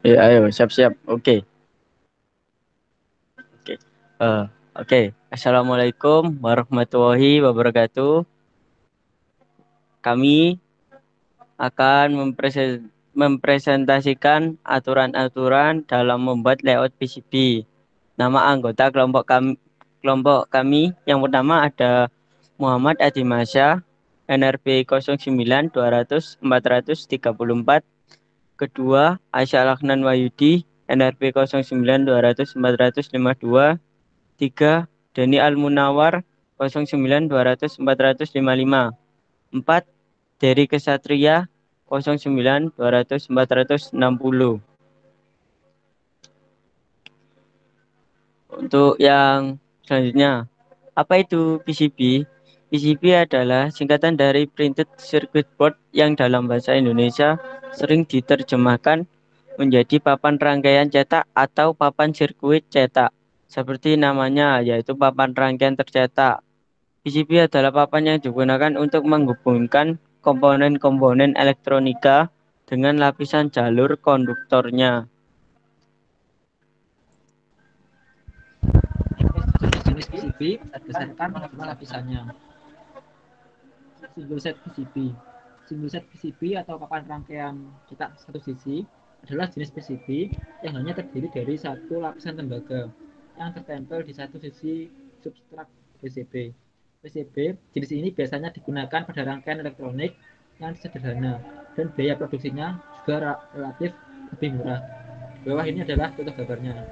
Ya, ayo, siap-siap. Oke. Oke. Eh, oke. Assalamualaikum warahmatullahi wabarakatuh. Kami akan mempresentasikan aturan-aturan dalam membuat layout PCB. Nama anggota kelompok kami yang pertama ada Muhammad Adi Masya, NRB 09 200 434. Kedua, Aisyah Laknan Wahyudi, NRB 09 200 452. Tiga, Deni Almunawar 09 200 455. Empat, Dery Kesatria 09 200 460. Untuk yang selanjutnya, apa itu PCB? PCB adalah singkatan dari Printed Circuit Board yang dalam bahasa Indonesia sering diterjemahkan menjadi papan rangkaian cetak atau papan sirkuit cetak. Seperti namanya, yaitu papan rangkaian tercetak. PCB adalah papan yang digunakan untuk menghubungkan komponen-komponen elektronika dengan lapisan jalur konduktornya. Jenis PCB berdasarkan jumlah lapisannya. Single set PCB. Single set PCB atau papan rangkaian cetak satu sisi adalah jenis PCB yang hanya terdiri dari satu lapisan tembaga yang tertempel di satu sisi substrat PCB. PCB jenis ini biasanya digunakan pada rangkaian elektronik yang sederhana dan biaya produksinya juga relatif lebih murah. Di bawah ini adalah contoh gambarnya.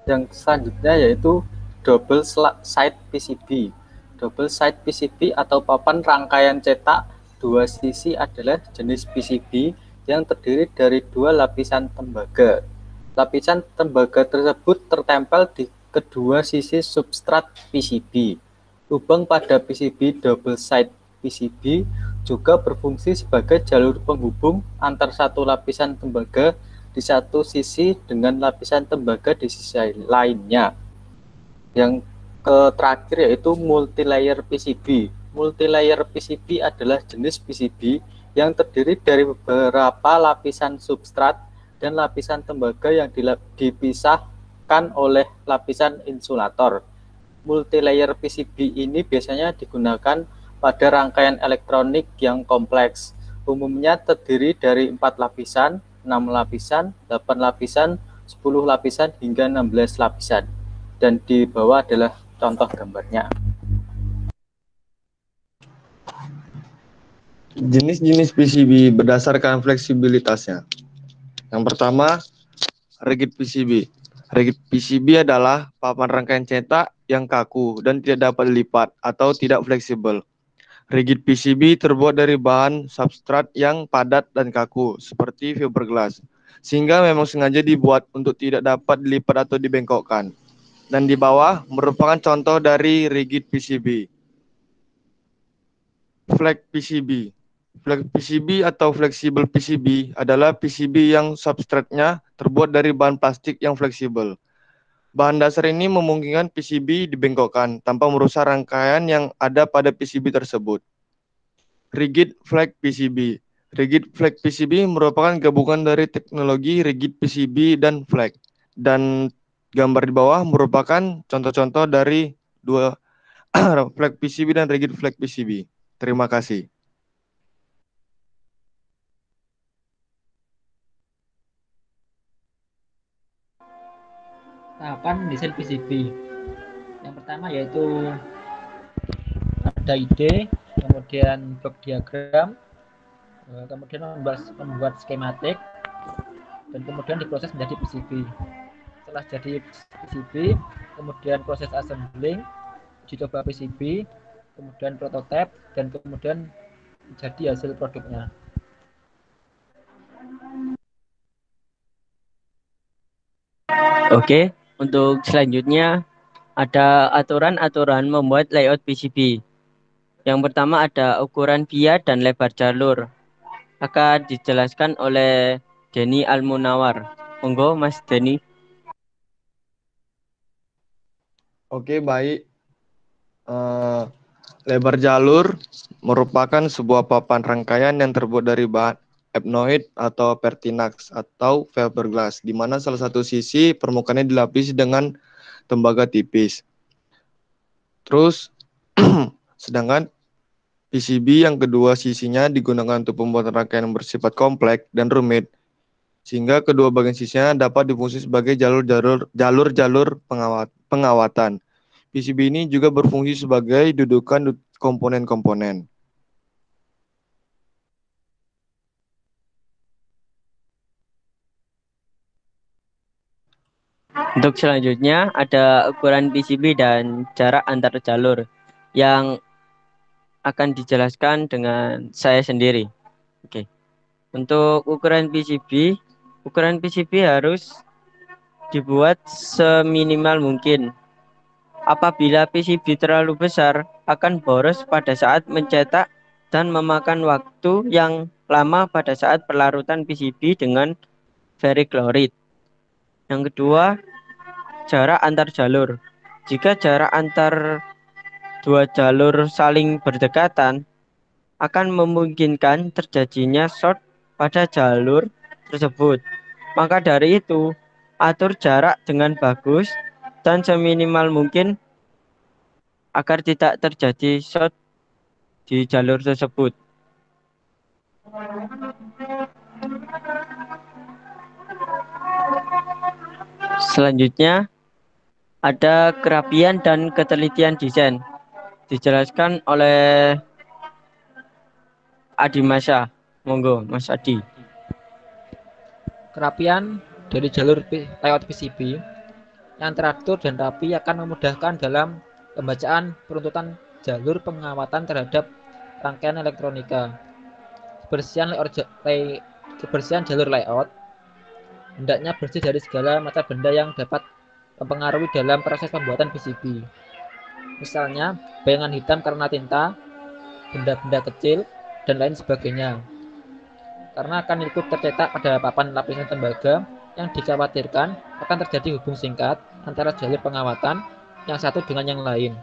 Yang selanjutnya yaitu double side PCB. Double side PCB atau papan rangkaian cetak dua sisi adalah jenis PCB yang terdiri dari dua lapisan tembaga. Lapisan tembaga tersebut tertempel di kedua sisi substrat PCB. Lubang pada PCB double side PCB juga berfungsi sebagai jalur penghubung antar satu lapisan tembaga di satu sisi dengan lapisan tembaga di sisi lainnya. Yang terakhir yaitu multilayer PCB. Multilayer PCB adalah jenis PCB yang terdiri dari beberapa lapisan substrat dan lapisan tembaga yang dipisahkan oleh lapisan insulator. Multilayer PCB ini biasanya digunakan pada rangkaian elektronik yang kompleks. Umumnya terdiri dari 4 lapisan, 6 lapisan, 8 lapisan, 10 lapisan, hingga 16 lapisan. Dan di bawah adalah contoh gambarnya. Jenis-jenis PCB berdasarkan fleksibilitasnya. Yang pertama, rigid PCB. Rigid PCB adalah papan rangkaian cetak yang kaku dan tidak dapat dilipat atau tidak fleksibel. Rigid PCB terbuat dari bahan substrat yang padat dan kaku, seperti fiberglass, sehingga memang sengaja dibuat untuk tidak dapat dilipat atau dibengkokkan. Dan di bawah merupakan contoh dari rigid PCB. Flex PCB. Flex PCB atau fleksibel PCB adalah PCB yang substratnya terbuat dari bahan plastik yang fleksibel. Bahan dasar ini memungkinkan PCB dibengkokkan tanpa merusak rangkaian yang ada pada PCB tersebut. Rigid flex PCB. Rigid flex PCB merupakan gabungan dari teknologi rigid PCB dan flex. Dan gambar di bawah merupakan contoh-contoh dari dua flex PCB dan rigid flex PCB. Terima kasih. Tahapan desain PCB. Yang pertama yaitu ada ide, kemudian blok diagram, kemudian membuat skematik, dan kemudian diproses menjadi PCB. Setelah jadi PCB, kemudian proses assembling, uji coba PCB, kemudian prototype, dan kemudian jadi hasil produknya. Oke, untuk selanjutnya ada aturan-aturan membuat layout PCB. Yang pertama ada ukuran via dan lebar jalur. Akan dijelaskan oleh Deni Almunawar. Monggo Mas Deni. Oke, baik. Lebar jalur merupakan sebuah papan rangkaian yang terbuat dari bahan epnoid atau pertinax atau fiberglass, di mana salah satu sisi permukaannya dilapisi dengan tembaga tipis. Terus, sedangkan PCB yang kedua sisinya digunakan untuk pembuatan rangkaian yang bersifat kompleks dan rumit, sehingga kedua bagian sisinya dapat difungsi sebagai jalur-jalur pengawatan. PCB ini juga berfungsi sebagai dudukan komponen-komponen. Untuk selanjutnya ada ukuran PCB dan jarak antar jalur yang akan dijelaskan dengan saya sendiri. Oke. Untuk ukuran PCB harus dibuat seminimal mungkin. Apabila PCB terlalu besar, akan boros pada saat mencetak dan memakan waktu yang lama pada saat pelarutan PCB dengan ferric chloride. Yang kedua, jarak antar jalur. Jika jarak antar dua jalur saling berdekatan, akan memungkinkan terjadinya short pada jalur tersebut. Maka dari itu, atur jarak dengan bagus dan seminimal mungkin agar tidak terjadi short di jalur tersebut. Selanjutnya, ada kerapian dan ketelitian desain. Dijelaskan oleh Adi Masya. Monggo, Mas Adi. Kerapian dari jalur layout PCB yang teratur dan rapi akan memudahkan dalam pembacaan peruntutan jalur pengawatan terhadap rangkaian elektronika. Kebersihan jalur layout hendaknya bersih dari segala macam benda yang dapat mempengaruhi dalam proses pembuatan PCB. Misalnya, bayangan hitam karena tinta, benda-benda kecil, dan lain sebagainya. Karena akan ikut tercetak pada papan lapisan tembaga yang dikhawatirkan akan terjadi hubung singkat antara jalur pengawatan yang satu dengan yang lain.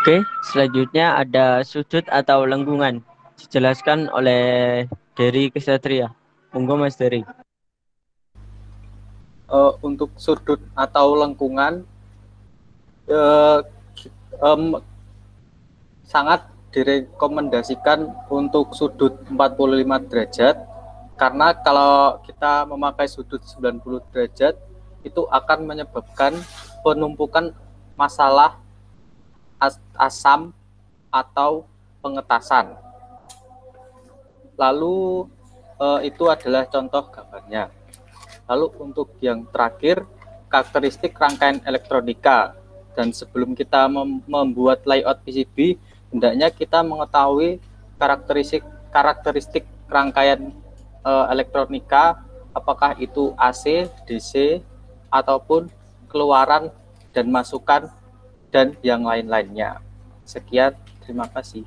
Oke, selanjutnya ada sudut atau lengkungan. Dijelaskan oleh Dery Kesatria. Monggo Mas Dery. Untuk sudut atau lengkungan eh, sangat direkomendasikan untuk sudut 45 derajat karena kalau kita memakai sudut 90 derajat itu akan menyebabkan penumpukan masalah asam atau pengetasan. Lalu itu adalah contoh gambarnya. Lalu untuk yang terakhir, karakteristik rangkaian elektronika. Dan sebelum kita membuat layout PCB, hendaknya kita mengetahui karakteristik rangkaian elektronika, apakah itu AC, DC, ataupun keluaran dan masukan, dan yang lain-lainnya. Sekian, terima kasih.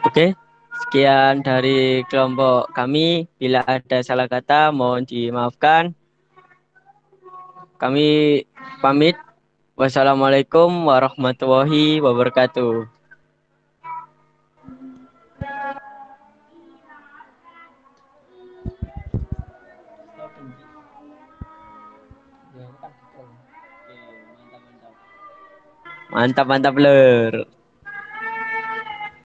Oke, sekian dari kelompok kami. Bila ada salah kata, mohon dimaafkan. Kami pamit. Wassalamualaikum warahmatullahi wabarakatuh. Mantap, mantap, Lur.